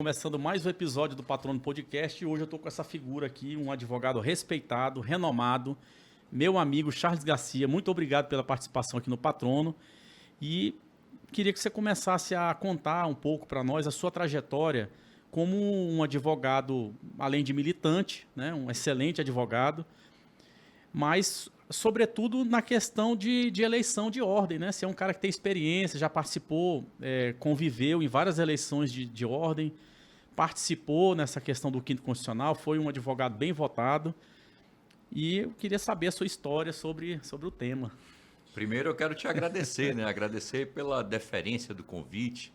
Começando mais um episódio do Patrono Podcast e hoje eu estou com essa figura aqui, um advogado respeitado, renomado, meu amigo Charles Garcia. Muito obrigado pela participação aqui no Patrono e queria que você começasse a contar um pouco para nós a sua trajetória como um advogado, além de militante, né, um excelente advogado, mas sobretudo na questão de eleição de ordem, né? Você é um cara que tem experiência, já participou, conviveu em várias eleições de ordem, participou nessa questão do quinto constitucional, foi um advogado bem votado e eu queria saber a sua história sobre o tema. Primeiro eu quero te agradecer, né? Agradecer pela deferência do convite.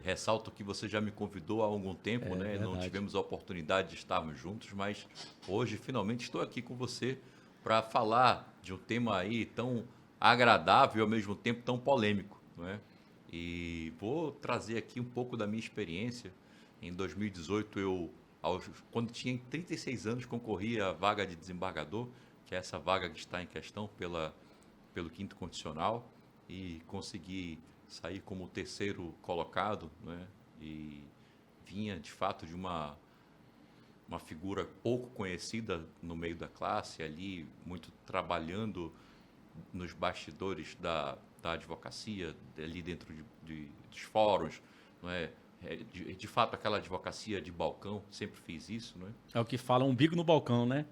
Ressalto que você já me convidou há algum tempo, né? Verdade. Não tivemos a oportunidade de estarmos juntos, mas hoje finalmente estou aqui com você para falar de um tema aí tão agradável e ao mesmo tempo tão polêmico, não é? E vou trazer aqui um pouco da minha experiência. Em 2018, quando tinha 36 anos, concorri à vaga de desembargador, que é essa vaga que está em questão pelo quinto constitucional, e consegui sair como o terceiro colocado, né? E vinha de fato de uma figura pouco conhecida no meio da classe, ali muito trabalhando nos bastidores da advocacia, ali dentro dos fóruns, não é? De fato, aquela advocacia de balcão, sempre fiz isso, não é? É o que fala umbigo no balcão, né?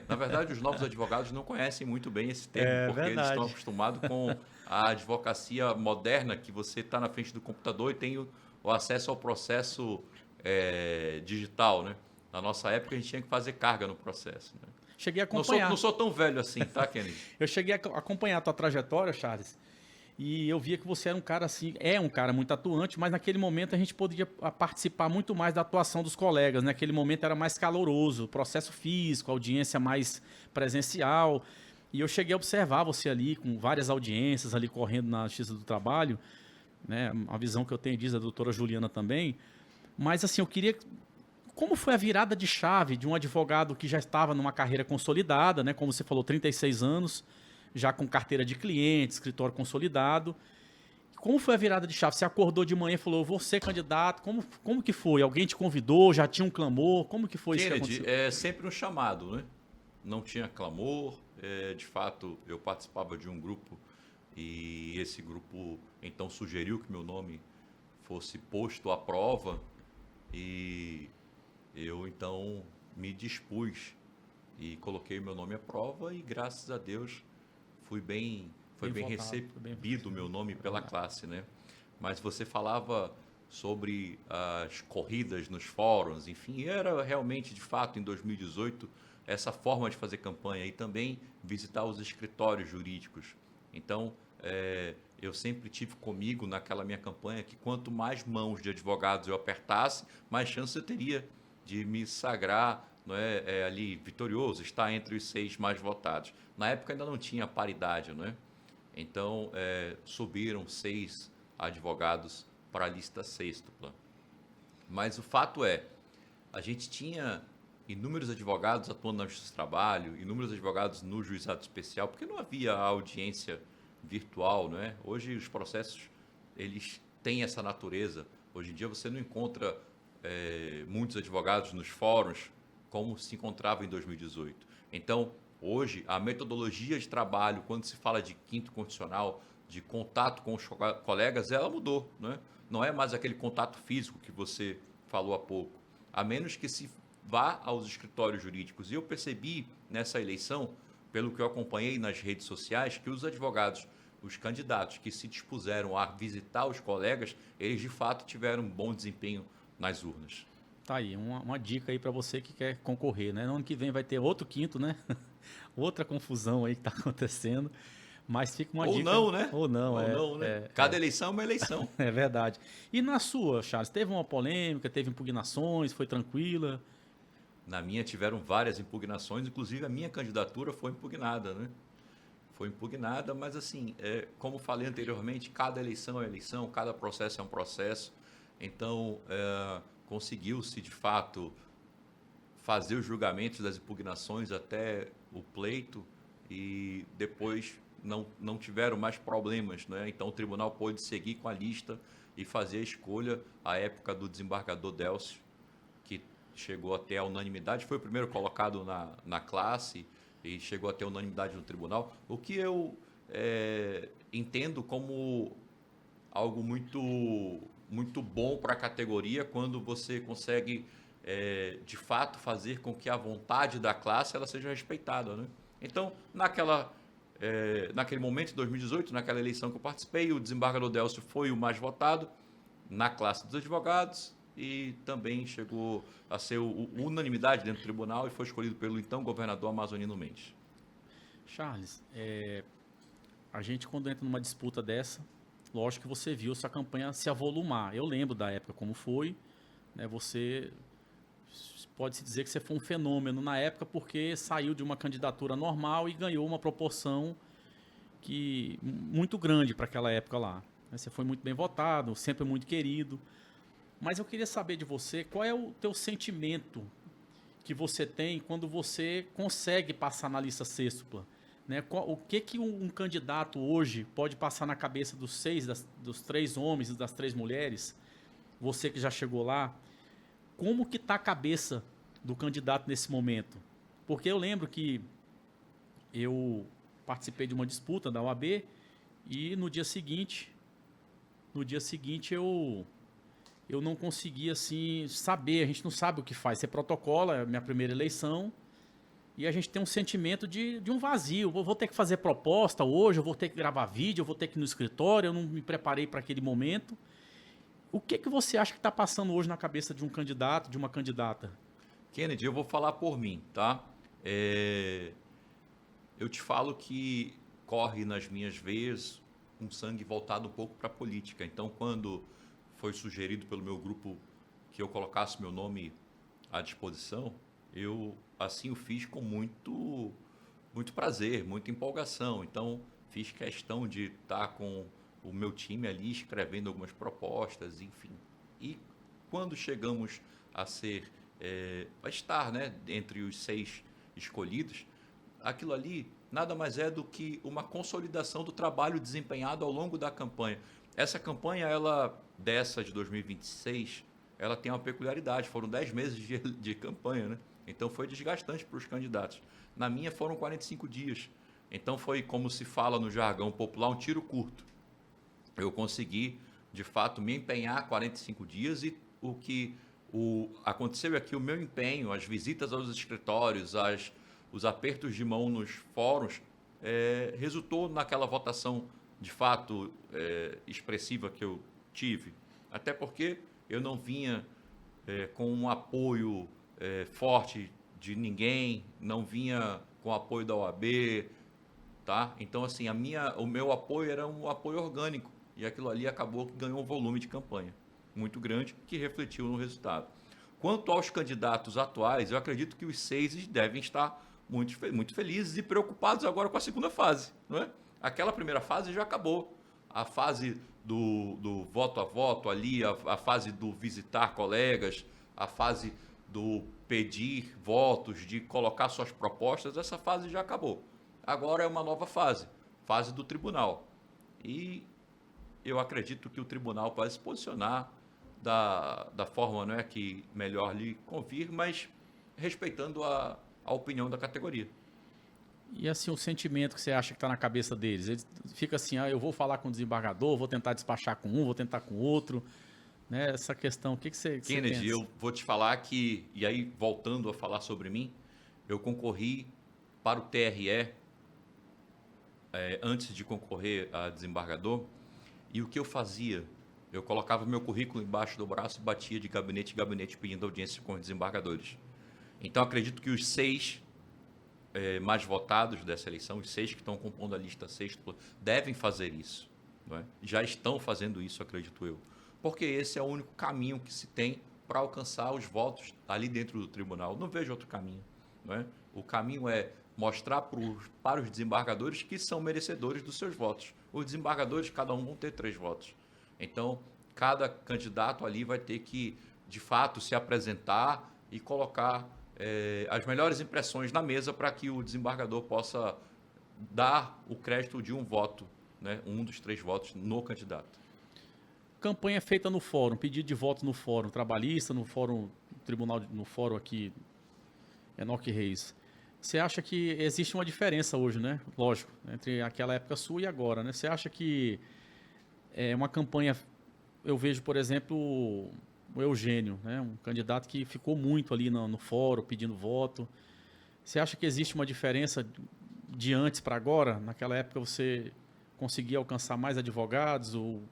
Na verdade, os novos advogados não conhecem muito bem esse termo, porque eles estão acostumados com a advocacia moderna, que você está na frente do computador e tem o acesso ao processo digital, né? Na nossa época, a gente tinha que fazer carga no processo, né? Cheguei a acompanhar. Não sou tão velho assim, tá, Kennedy? Eu cheguei a acompanhar a tua trajetória, Charles, e eu via que você era um cara assim, é um cara muito atuante, mas naquele momento a gente podia participar muito mais da atuação dos colegas. Naquele momento era mais caloroso, processo físico, audiência mais presencial. E eu cheguei a observar você ali com várias audiências ali correndo na Justiça do Trabalho, né? A visão que eu tenho diz a doutora Juliana também. Mas assim, eu queria... Como foi a virada de chave de um advogado que já estava numa carreira consolidada, né? Como você falou, 36 anos, já com carteira de cliente, escritório consolidado. Como foi a virada de chave? Você acordou de manhã e falou, vou ser candidato. Como que foi? Alguém te convidou? Já tinha um clamor? Como que foi isso que Kennedy, aconteceu? é sempre um chamado, né? Não tinha clamor. De fato, eu participava de um grupo e esse grupo então sugeriu que meu nome fosse posto à prova e eu então me dispus e coloquei meu nome à prova e graças a Deus foi bem Votado, recebido o meu nome pela classe, né? Mas você falava sobre as corridas nos fóruns, enfim, era realmente, de fato, em 2018, essa forma de fazer campanha e também visitar os escritórios jurídicos. Então, eu sempre tive comigo naquela minha campanha que quanto mais mãos de advogados eu apertasse, mais chance eu teria de me sagrar, não é, ali vitorioso, estar entre os 6 mais votados. Na época ainda não tinha paridade, não é? Então, subiram 6 advogados para a lista sextupla. Mas o fato é, a gente tinha inúmeros advogados atuando na Justiça do Trabalho, inúmeros advogados no Juizado Especial, porque não havia audiência virtual, não é? Hoje os processos, eles têm essa natureza. Hoje em dia você não encontra muitos advogados nos fóruns como se encontrava em 2018. Então, hoje, a metodologia de trabalho, quando se fala de quinto constitucional, de contato com os colegas, ela mudou, né? Não é mais aquele contato físico que você falou há pouco, a menos que se vá aos escritórios jurídicos. E eu percebi nessa eleição, pelo que eu acompanhei nas redes sociais, que os advogados, os candidatos que se dispuseram a visitar os colegas, eles de fato tiveram um bom desempenho nas urnas. Tá aí, uma dica aí para você que quer concorrer, né? No ano que vem vai ter outro quinto, né? Outra confusão aí que tá acontecendo. Mas fica uma dica. Ou não, né? Ou não, Ou não, né? Cada eleição é uma eleição. É verdade. E na sua, Charles, teve uma polêmica, teve impugnações, foi tranquila? Na minha tiveram várias impugnações, inclusive a minha candidatura foi impugnada, né? Foi impugnada, mas assim, como falei anteriormente, cada eleição é eleição, cada processo é um processo. Então, conseguiu-se, de fato, fazer os julgamentos das impugnações até o pleito e depois não tiveram mais problemas, né? Então, o tribunal pôde seguir com a lista e fazer a escolha à época do desembargador Délcio, que chegou até a unanimidade, foi o primeiro colocado na classe e chegou até a unanimidade no tribunal, o que eu entendo como algo muito bom para a categoria quando você consegue, de fato, fazer com que a vontade da classe ela seja respeitada, né? Então, naquele momento, em 2018, naquela eleição que eu participei, o desembargador Délcio foi o mais votado na classe dos advogados e também chegou a ser unanimidade dentro do tribunal e foi escolhido pelo então governador Amazonino Mendes. Charles, a gente quando entra numa disputa dessa, lógico que você viu sua campanha se avolumar. Eu lembro da época como foi, né? Você pode-se dizer que você foi um fenômeno na época porque saiu de uma candidatura normal e ganhou uma proporção muito grande para aquela época lá. Você foi muito bem votado, sempre muito querido. Mas eu queria saber de você, qual é o teu sentimento que você tem quando você consegue passar na lista sêxtupla? Né? O que um candidato hoje pode passar na cabeça dos 3 homens e das 3 mulheres? Você que já chegou lá, como que está a cabeça do candidato nesse momento? Porque eu lembro que eu participei de uma disputa da OAB e no dia seguinte eu não conseguia assim saber, a gente não sabe o que faz. Você protocola, é a minha primeira eleição, e a gente tem um sentimento de um vazio. Eu vou ter que fazer proposta hoje, eu vou ter que gravar vídeo, eu vou ter que ir no escritório, eu não me preparei para aquele momento. O que você acha que está passando hoje na cabeça de um candidato, de uma candidata? Kennedy, eu vou falar por mim, tá? Eu te falo que corre nas minhas veias um sangue voltado um pouco para a política. Então, quando foi sugerido pelo meu grupo que eu colocasse meu nome à disposição, eu assim o fiz com muito prazer, muita empolgação. Então, fiz questão de estar com o meu time ali escrevendo algumas propostas, enfim. E quando chegamos a estar, né, entre os 6 escolhidos, aquilo ali nada mais é do que uma consolidação do trabalho desempenhado ao longo da campanha. Essa campanha, dessa de 2026, ela tem uma peculiaridade, foram 10 meses de campanha, né? Então foi desgastante para os candidatos. Na minha foram 45 dias. Então foi, como se fala no jargão popular, um tiro curto. Eu consegui, de fato, me empenhar 45 dias e aconteceu aqui, o meu empenho, as visitas aos escritórios, os apertos de mão nos fóruns, resultou naquela votação, de fato, expressiva que eu tive. Até porque eu não vinha com um apoio forte de ninguém, não vinha com apoio da OAB, tá? Então, assim, o meu apoio era um apoio orgânico e aquilo ali acabou que ganhou um volume de campanha muito grande que refletiu no resultado. Quanto aos candidatos atuais, eu acredito que os 6 devem estar muito felizes e preocupados agora com a segunda fase, não é? Aquela primeira fase já acabou. A fase do voto a voto ali, a fase do visitar colegas, a fase do pedir votos, de colocar suas propostas, essa fase já acabou. Agora é uma nova fase do tribunal. E eu acredito que o tribunal pode se posicionar da forma, não é, que melhor lhe convir, mas respeitando a opinião da categoria. E assim, o sentimento que você acha que está na cabeça deles? Ele fica assim, eu vou falar com o desembargador, vou tentar despachar com um, vou tentar com outro, né? Essa questão, o que você Kennedy, pensa? eu vou te falar que, e aí voltando a falar sobre mim, eu concorri para o TRE antes de concorrer a desembargador, e o que eu fazia? Eu colocava meu currículo embaixo do braço e batia de gabinete em gabinete pedindo audiência com os desembargadores. Então, acredito que os 6 mais votados dessa eleição, os 6 que estão compondo a lista sexta, devem fazer isso. Não é? Já estão fazendo isso, acredito eu. Porque esse é o único caminho que se tem para alcançar os votos ali dentro do tribunal. Não vejo outro caminho. Não é? O caminho é mostrar para os desembargadores que são merecedores dos seus votos. Os desembargadores, cada um vão ter 3 votos. Então, cada candidato ali vai ter que, de fato, se apresentar e colocar as melhores impressões na mesa para que o desembargador possa dar o crédito de um voto, né, um dos 3 votos no candidato. campanha feita no fórum, pedido de voto no fórum trabalhista, no fórum tribunal, no fórum aqui, Enoque Reis. Você acha que existe uma diferença hoje, né? Lógico, entre aquela época sua e agora, né? Você acha que é uma campanha... Eu vejo, por exemplo, o Eugênio, né? Um candidato que ficou muito ali no fórum pedindo voto. Você acha que existe uma diferença de antes para agora? Naquela época você conseguia alcançar mais advogados, ou o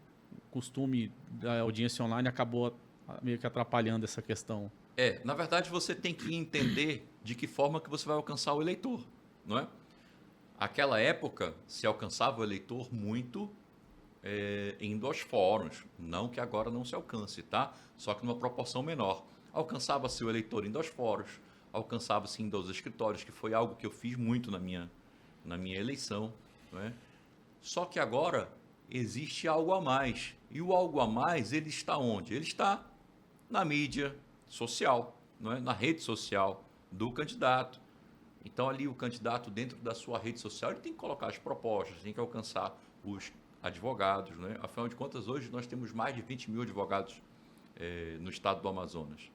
costume da audiência online acabou meio que atrapalhando essa questão? Na verdade, você tem que entender de que forma que você vai alcançar o eleitor, não é? Aquela época, se alcançava o eleitor muito indo aos fóruns, não que agora não se alcance, tá? Só que numa proporção menor. Alcançava-se o eleitor indo aos fóruns, alcançava-se indo aos escritórios, que foi algo que eu fiz muito na minha eleição, não é? Só que agora existe algo a mais. E o algo a mais, ele está onde? Ele está na mídia social, não é? Na rede social do candidato. Então, ali o candidato, dentro da sua rede social, ele tem que colocar as propostas, tem que alcançar os advogados, não é? Afinal de contas, hoje nós temos mais de 20 mil advogados no estado do Amazonas.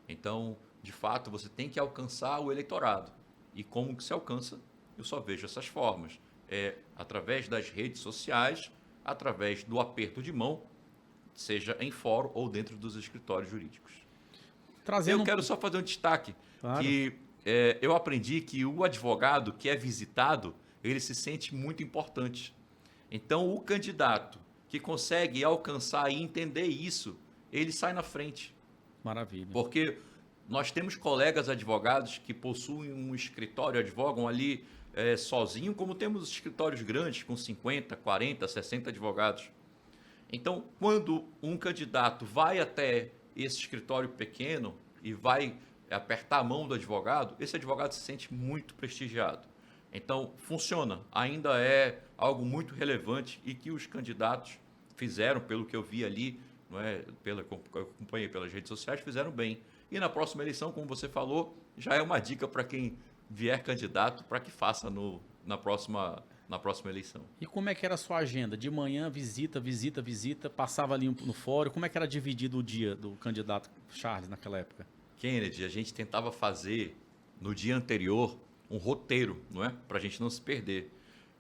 Então, de fato, você tem que alcançar o eleitorado. E como que se alcança? Eu só vejo essas formas. Através das redes sociais, através do aperto de mão, seja em fórum ou dentro dos escritórios jurídicos. Eu quero só fazer um destaque, claro, que eu aprendi que o advogado que é visitado, ele se sente muito importante. Então, o candidato que consegue alcançar e entender isso, ele sai na frente. Maravilha. Porque nós temos colegas advogados que possuem um escritório, advogam ali sozinho, como temos escritórios grandes com 50, 40, 60 advogados. Então, quando um candidato vai até esse escritório pequeno e vai apertar a mão do advogado, esse advogado se sente muito prestigiado. Então, funciona. Ainda é algo muito relevante e que os candidatos fizeram, pelo que eu vi ali, não é? Eu acompanhei pelas redes sociais, fizeram bem. E na próxima eleição, como você falou, já é uma dica para quem vier candidato para que faça na próxima eleição. E como é que era a sua agenda? De manhã, visita, passava ali no fórum. Como é que era dividido o dia do candidato Charles naquela época? Kennedy, a gente tentava fazer no dia anterior um roteiro, não é? Para a gente não se perder.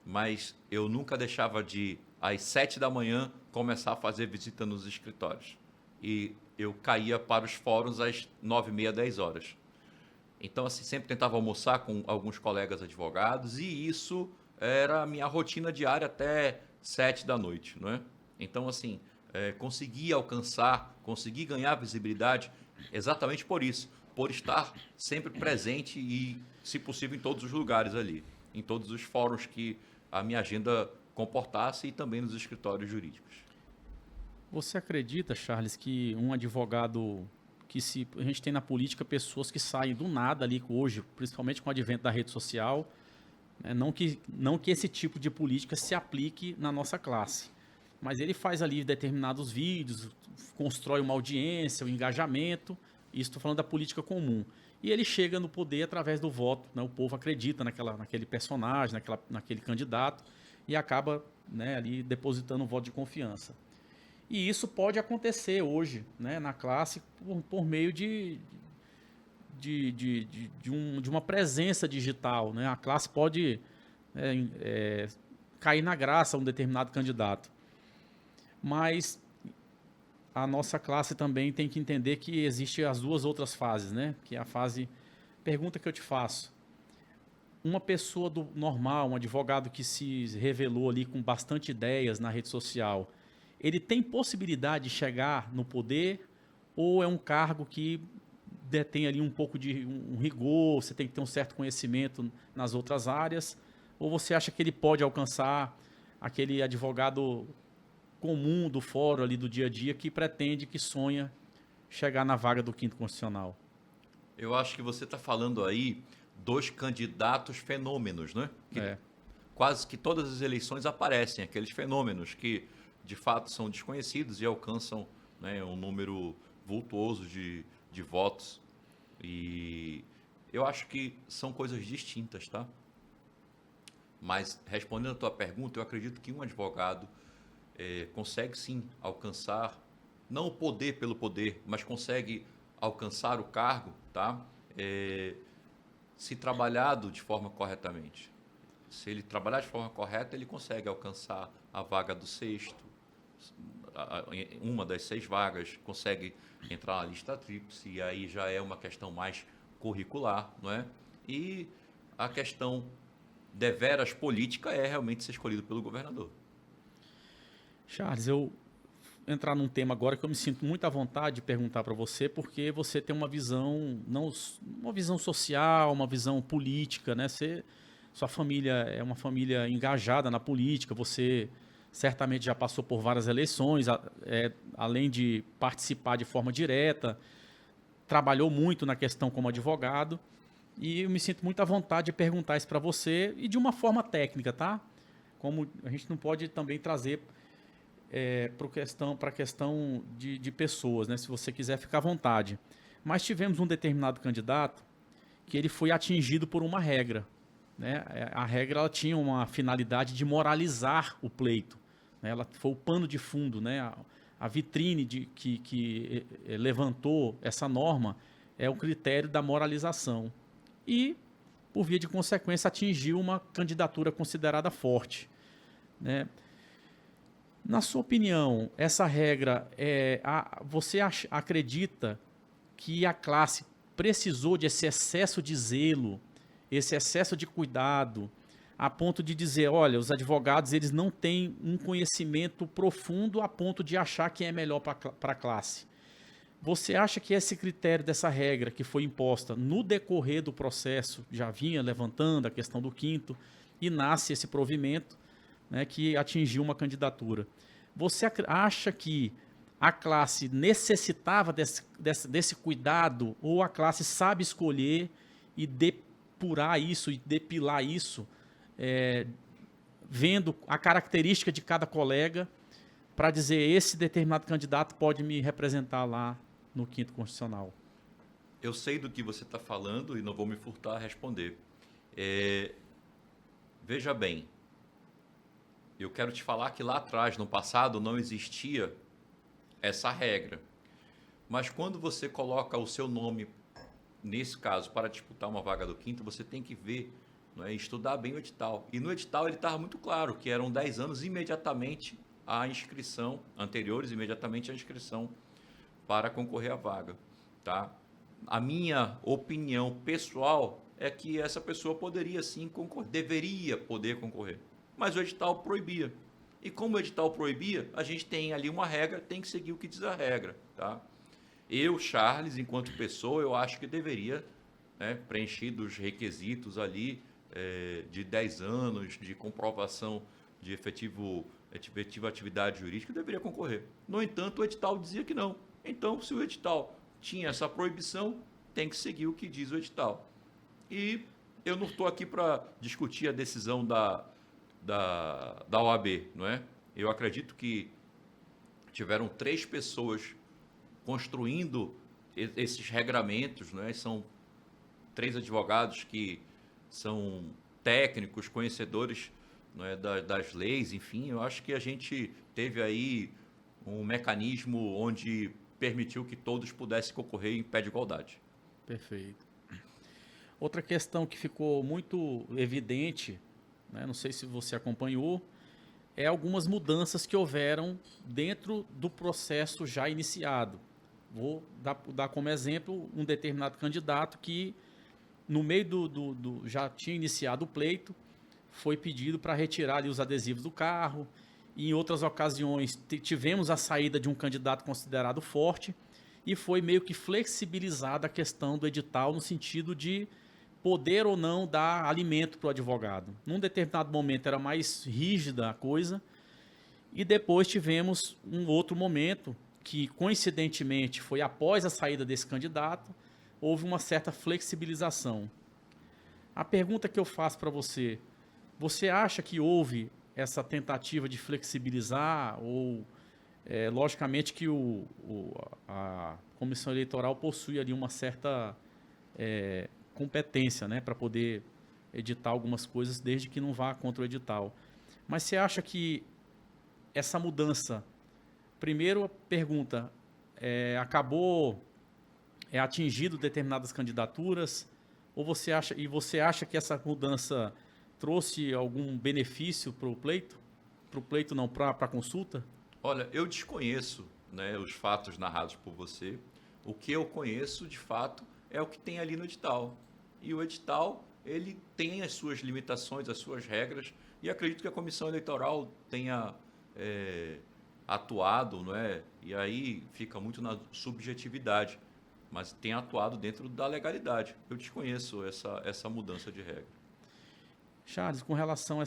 Mas eu nunca deixava de, às 7 da manhã, começar a fazer visita nos escritórios. E eu caía para os fóruns às 9h30, 10 horas. Então, assim, sempre tentava almoçar com alguns colegas advogados e isso era a minha rotina diária até 7 da noite, não é? Então, assim, consegui alcançar, consegui ganhar visibilidade exatamente por isso, por estar sempre presente e, se possível, em todos os lugares ali, em todos os fóruns que a minha agenda comportasse e também nos escritórios jurídicos. Você acredita, Charles, que um advogado, a gente tem na política pessoas que saem do nada ali hoje, principalmente com o advento da rede social, né? Não que esse tipo de política se aplique na nossa classe, mas ele faz ali determinados vídeos, constrói uma audiência, um engajamento, isso estou falando da política comum. E ele chega no poder através do voto, né? O povo acredita naquele personagem, naquele candidato e acaba, né, ali depositando um voto de confiança. E isso pode acontecer hoje, né, na classe por meio de uma presença digital, né? A classe pode cair na graça a um determinado candidato. Mas a nossa classe também tem que entender que existem as duas outras fases, né? Que é a fase... Pergunta que eu te faço. Uma pessoa normal, um advogado que se revelou ali com bastante ideias na rede social, ele tem possibilidade de chegar no poder ou é um cargo que detém ali um pouco de um rigor, você tem que ter um certo conhecimento nas outras áreas, ou você acha que ele pode alcançar aquele advogado comum do fórum ali do dia a dia que pretende, que sonha chegar na vaga do quinto constitucional? Eu acho que você está falando aí dos candidatos fenômenos, né? Quase que todas as eleições aparecem aqueles fenômenos que de fato são desconhecidos e alcançam, né, um número vultuoso de votos. E eu acho que são coisas distintas, tá? Mas, respondendo a tua pergunta, eu acredito que um advogado consegue sim alcançar não o poder pelo poder, mas consegue alcançar o cargo, tá? Se trabalhado de forma corretamente. Se ele trabalhar de forma correta, ele consegue alcançar a vaga do sexto, uma das 6 vagas, consegue entrar na lista tríplice, e aí já é uma questão mais curricular, não é? E a questão deveras política é realmente ser escolhido pelo governador. Charles, eu entrar num tema agora que eu me sinto muito à vontade de perguntar para você, porque você tem uma visão, não uma visão social, uma visão política, né? Sua família é uma família engajada na política, você certamente já passou por várias eleições, além de participar de forma direta, trabalhou muito na questão como advogado, e eu me sinto muito à vontade de perguntar isso para você, e de uma forma técnica, tá? Como a gente não pode também trazer para a questão de pessoas, né? Se você quiser ficar à vontade. Mas tivemos um determinado candidato que ele foi atingido por uma regra, né? A regra ela tinha uma finalidade de moralizar o pleito, né? Ela foi o pano de fundo, né? A vitrine que levantou essa norma é o critério da moralização. E, por via de consequência, atingiu uma candidatura considerada forte, né? Na sua opinião, essa regra, você acredita que a classe precisou desse excesso de zelo, esse excesso de cuidado, a ponto de dizer, olha, os advogados eles não têm um conhecimento profundo a ponto de achar quem é melhor para a classe? Você acha que esse critério dessa regra que foi imposta no decorrer do processo já vinha levantando a questão do quinto e nasce esse provimento, né, que atingiu uma candidatura? Você acha que a classe necessitava desse cuidado ou a classe sabe escolher e depurar isso e depilar isso, vendo a característica de cada colega para dizer esse determinado candidato pode me representar lá no quinto constitucional? Eu sei do que você está falando e não vou me furtar a responder. Veja bem, eu quero te falar que lá atrás, no passado, não existia essa regra. Mas quando você coloca o seu nome, nesse caso, para disputar uma vaga do quinto, você tem que ver, não é, estudar bem o edital. E no edital ele estava muito claro que eram 10 anos imediatamente à inscrição, anteriores imediatamente à inscrição para concorrer à vaga. Tá? A minha opinião pessoal é que essa pessoa poderia sim concorrer, deveria poder concorrer. Mas o edital proibia. E como o edital proibia, a gente tem ali uma regra, tem que seguir o que diz a regra. Tá? Eu, Charles, enquanto pessoa, eu acho que deveria, né, preenchido os requisitos ali de 10 anos de comprovação de efetiva atividade jurídica, deveria concorrer. No entanto, o edital dizia que não. Então, se o edital tinha essa proibição, tem que seguir o que diz o edital. E eu não estou aqui para discutir a decisão da OAB, não é? Eu acredito que tiveram 3 pessoas construindo esses regramentos, não é? São 3 advogados que são técnicos, conhecedores, não é, das leis, enfim. Eu acho que a gente teve aí um mecanismo onde permitiu que todos pudessem concorrer em pé de igualdade. Perfeito. Outra questão que ficou muito evidente, né, não sei se você acompanhou, é algumas mudanças que houveram dentro do processo já iniciado. Vou dar como exemplo um determinado candidato que, no meio já tinha iniciado o pleito, foi pedido para retirar ali os adesivos do carro. E em outras ocasiões tivemos a saída de um candidato considerado forte e foi meio que flexibilizada a questão do edital no sentido de poder ou não dar alimento para o advogado. Num determinado momento era mais rígida a coisa e depois tivemos um outro momento que, coincidentemente, foi após a saída desse candidato, houve uma certa flexibilização. A pergunta que eu faço para você, você acha que houve essa tentativa de flexibilizar ou, logicamente, que a Comissão Eleitoral possui ali uma certa competência, né, para poder editar algumas coisas desde que não vá contra o edital. Mas você acha que essa mudança primeiro, pergunta, acabou atingido determinadas candidaturas, ou você acha que essa mudança trouxe algum benefício para o pleito? Para o pleito não, para a consulta? Olha, eu desconheço, né, os fatos narrados por você. O que eu conheço, de fato, é o que tem ali no edital. E o edital, ele tem as suas limitações, as suas regras, e acredito que a comissão eleitoral tenha atuado, não é? E aí fica muito na subjetividade, mas tem atuado dentro da legalidade. Eu desconheço essa mudança de regra. Charles, com relação a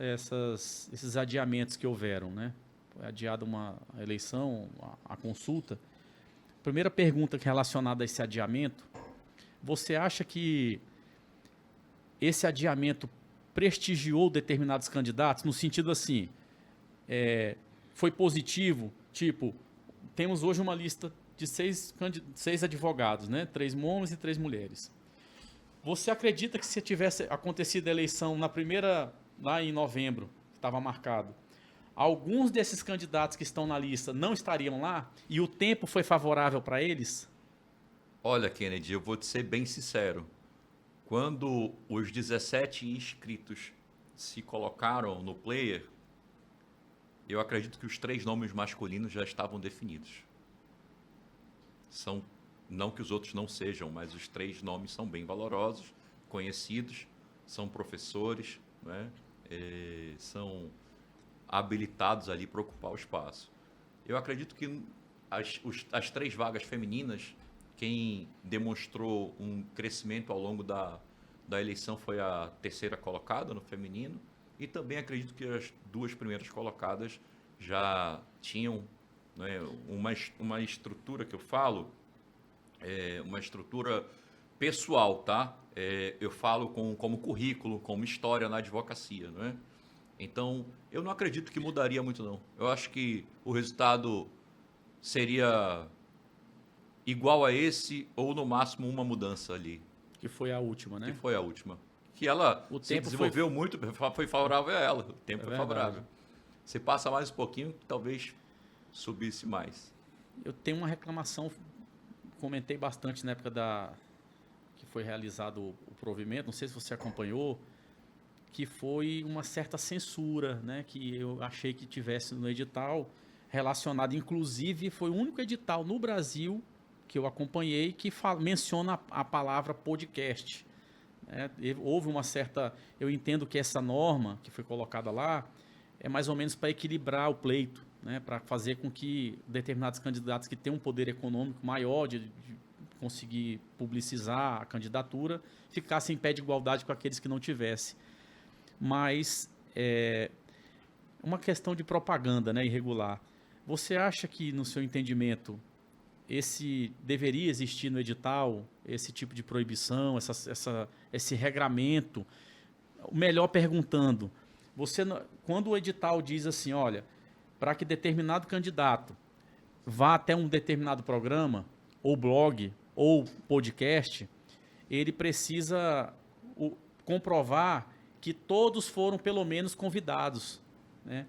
esses adiamentos que houveram, né? Foi adiada uma eleição, a consulta. Primeira pergunta relacionada a esse adiamento, você acha que esse adiamento prestigiou determinados candidatos, no sentido assim, foi positivo, tipo, temos hoje uma lista de seis advogados, né? 3 homens e 3 mulheres. Você acredita que se tivesse acontecido a eleição na primeira, lá em novembro, que estava marcado, alguns desses candidatos que estão na lista não estariam lá e o tempo foi favorável para eles? Olha, Kennedy, eu vou te ser bem sincero. Quando os 17 inscritos se colocaram no player, eu acredito que os 3 nomes masculinos já estavam definidos. Não que os outros não sejam, mas os 3 nomes são bem valorosos, conhecidos, são professores, né? São habilitados ali para ocupar o espaço. Eu acredito que as 3 vagas femininas, quem demonstrou um crescimento ao longo da eleição foi a 3ª colocada no feminino, e também acredito que as 2 primeiras colocadas já tinham, né, uma estrutura que eu falo, uma estrutura pessoal, tá? Eu falo como currículo, como história na advocacia, não é? Então, eu não acredito que mudaria muito, não. Eu acho que o resultado seria igual a esse, ou no máximo uma mudança ali. Que foi a última, né? Que foi a última. Que ela O se tempo desenvolveu muito, foi favorável a ela. O tempo foi verdade. favorável. Se passa mais um pouquinho, talvez subisse mais. Eu tenho uma reclamação, comentei bastante na época que foi realizado o provimento, não sei se você acompanhou, que foi uma certa censura, né, que eu achei que tivesse no edital relacionado, inclusive foi o único edital no Brasil que eu acompanhei que menciona a palavra podcast. Houve uma certa, eu entendo que essa norma que foi colocada lá é mais ou menos para equilibrar o pleito, né, para fazer com que determinados candidatos que têm um poder econômico maior de conseguir publicizar a candidatura ficassem em pé de igualdade com aqueles que não tivessem. Mas é uma questão de propaganda, né, irregular. Você acha que, no seu entendimento, deveria existir no edital esse tipo de proibição, esse regramento? Melhor perguntando, quando o edital diz assim, olha, para que determinado candidato vá até um determinado programa, ou blog, ou podcast, ele precisa comprovar que todos foram pelo menos convidados, né?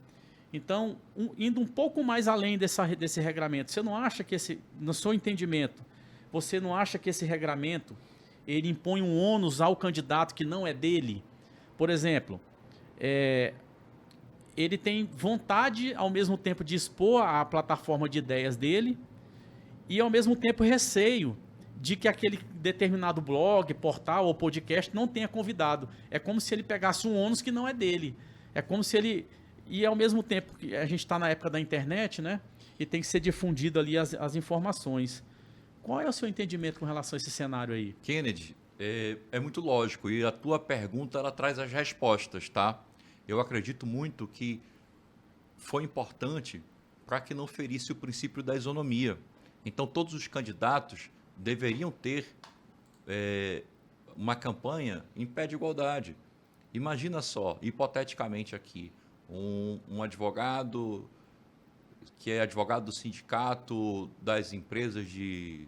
Então, indo um pouco mais além desse regramento, você não acha que no seu entendimento, você não acha que esse regramento ele impõe um ônus ao candidato que não é dele? Por exemplo, ele tem vontade ao mesmo tempo de expor a plataforma de ideias dele e ao mesmo tempo receio de que aquele determinado blog, portal ou podcast não tenha convidado. É como se ele pegasse um ônus que não é dele. É como se ele... E ao mesmo tempo que a gente está na época da internet, né? E tem que ser difundido ali as informações. Qual é o seu entendimento com relação a esse cenário aí? Kennedy, é muito lógico. E a tua pergunta, ela traz as respostas, tá? Eu acredito muito que foi importante para que não ferisse o princípio da isonomia. Então, todos os candidatos deveriam ter uma campanha em pé de igualdade. Imagina só, hipoteticamente aqui, um advogado que é advogado do sindicato das empresas de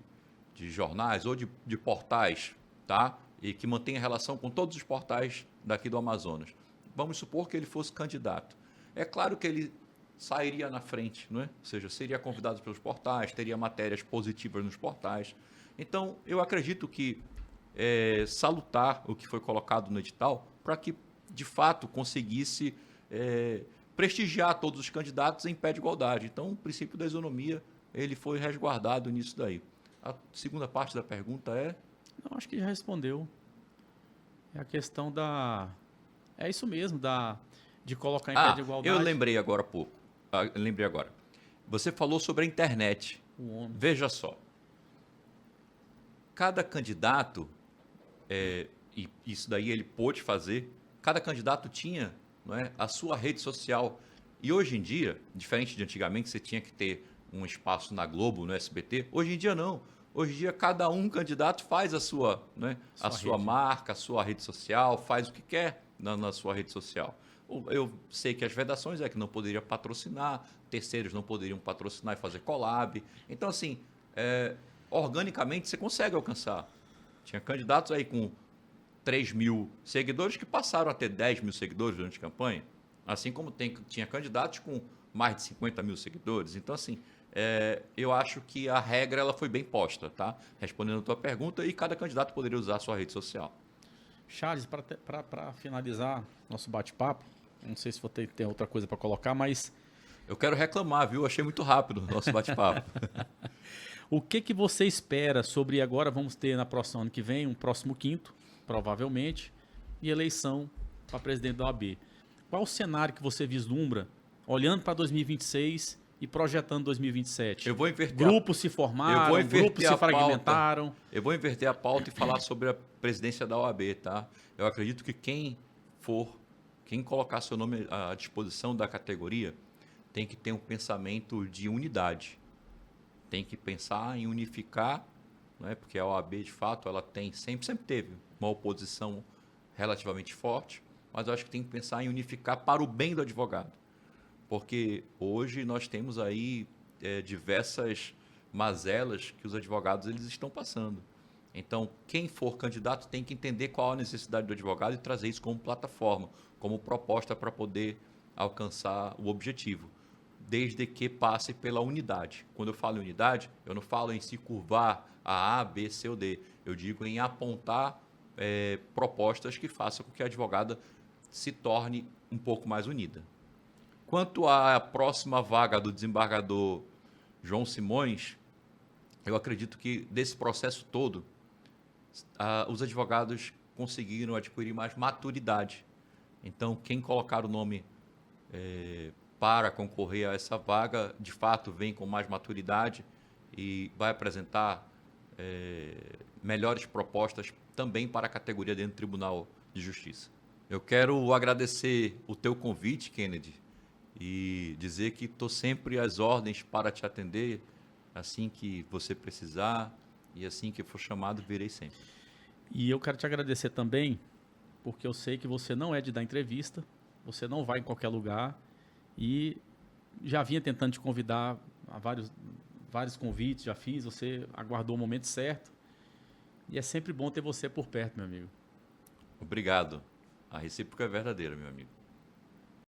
jornais ou de portais, tá? E que mantém a relação com todos os portais daqui do Amazonas. Vamos supor que ele fosse candidato. É claro que ele sairia na frente, não é? Ou seja, seria convidado pelos portais, teria matérias positivas nos portais. Então, eu acredito que é salutar o que foi colocado no edital para que, de fato, conseguisse prestigiar todos os candidatos em pé de igualdade. Então, o princípio da isonomia ele foi resguardado nisso daí. A segunda parte da pergunta é... Não, acho que já respondeu. É a questão da... É isso mesmo, de colocar em pé de igualdade. Eu lembrei agora há pouco. Lembrei agora. Você falou sobre a internet. Veja só. Cada candidato, e isso daí ele pôde fazer, cada candidato tinha, não é, a sua rede social. E hoje em dia, diferente de antigamente, você tinha que ter um espaço na Globo, no SBT, hoje em dia não. Hoje em dia, cada candidato faz a sua, né, a sua marca, a sua rede social, faz o que quer na sua rede social. Eu sei que as vedações é que não poderia patrocinar, terceiros não poderiam patrocinar e fazer collab. Então, assim, organicamente você consegue alcançar. Tinha candidatos aí com 3 mil seguidores que passaram a ter 10 mil seguidores durante a campanha. Assim como tinha candidatos com mais de 50 mil seguidores. Então, assim, eu acho que a regra ela foi bem posta, tá? Respondendo a tua pergunta, e cada candidato poderia usar a sua rede social. Charles, para finalizar nosso bate-papo, não sei se você tem outra coisa para colocar, mas... Eu quero reclamar, viu? Achei muito rápido o nosso bate-papo. O que você espera sobre agora? Vamos ter na próxima ano que vem, um próximo quinto, provavelmente, e eleição para presidente da OAB. Qual o cenário que você vislumbra, olhando para 2026 e projetando 2027? Eu vou inverter grupos se formaram, grupos se fragmentaram. Eu vou inverter a pauta e falar sobre a presidência da OAB, tá? Eu acredito que quem colocar seu nome à disposição da categoria tem que ter um pensamento de unidade. Tem que pensar em unificar, não é? Porque a OAB, de fato, ela sempre teve uma oposição relativamente forte, mas eu acho que tem que pensar em unificar para o bem do advogado. Porque hoje nós temos aí diversas mazelas que os advogados eles estão passando. Então, quem for candidato tem que entender qual a necessidade do advogado e trazer isso como plataforma, como proposta para poder alcançar o objetivo, desde que passe pela unidade. Quando eu falo em unidade, eu não falo em se curvar a B, C ou D. Eu digo em apontar propostas que façam com que a advogada se torne um pouco mais unida. Quanto à próxima vaga do desembargador João Simões, eu acredito que desse processo todo, os advogados conseguiram adquirir mais maturidade. Então, quem colocar o nome para concorrer a essa vaga, de fato, vem com mais maturidade e vai apresentar melhores propostas também para a categoria dentro do Tribunal de Justiça. Eu quero agradecer o teu convite, Kennedy, e dizer que estou sempre às ordens para te atender assim que você precisar e assim que for chamado, virei sempre. E eu quero te agradecer também, porque eu sei que você não é de dar entrevista, você não vai em qualquer lugar e já vinha tentando te convidar a vários convites, já fiz, você aguardou o momento certo e é sempre bom ter você por perto, meu amigo. Obrigado. A recíproca é verdadeira, meu amigo.